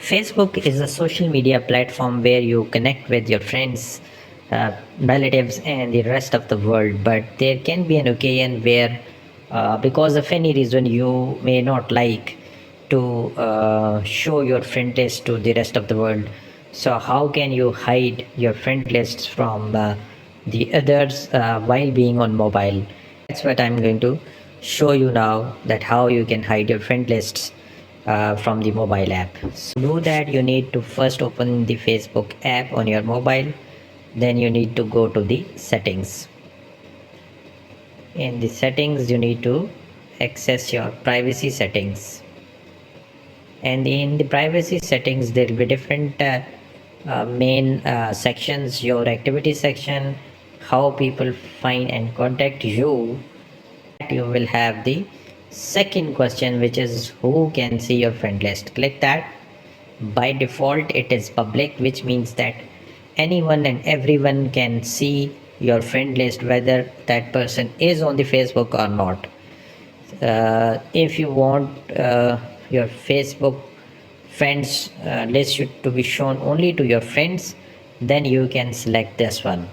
Facebook is a social media platform where you connect with your friends, relatives, and the rest of the world. But there can be an occasion where, because of any reason, you may not like to show your friend list to the rest of the world. So, how can you hide your friend lists from the others while being on mobile? That's what I'm going to show you now, that how you can hide your friend lists from the mobile app. So to do that, you need to first open the Facebook app on your mobile. Then you need to go to the settings. In the settings, you need to access your privacy settings. And in the privacy settings, there will be different main sections: your activity section, how people find and contact you. You will have the second question, which is who can see your friend list. Click that. By default, it is public, which means that anyone and everyone can see your friend list, whether that person is on the Facebook or not. If you want your Facebook friends list to be shown only to your friends, then you can select this one.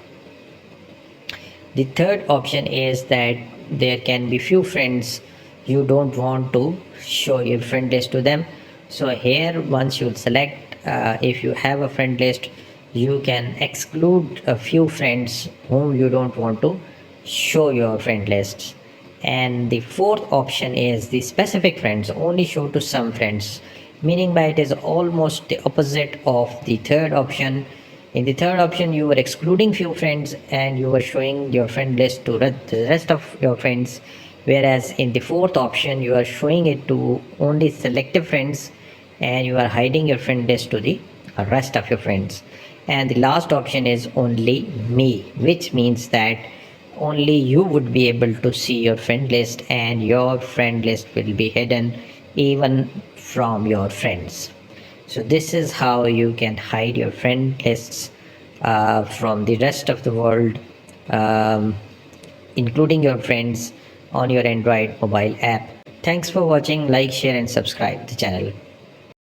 The third option is that there can be few friends you don't want to show your friend list to them. So here, once you select, if you have a friend list, you can exclude a few friends whom you don't want to show your friend lists. And the fourth option is the specific friends, only show to some friends, meaning by it is almost the opposite of the third option. In the third option, you were excluding few friends and you were showing your friend list to the rest of your friends, whereas in the fourth option, you are showing it to only selective friends and you are hiding your friend list to the rest of your friends. And the last option is only me, which means that only you would be able to see your friend list and your friend list will be hidden even from your friends. So this is how you can hide your friend lists from the rest of the world, um, including your friends, on your Android mobile app. Thanks for watching. Like, share and subscribe the channel.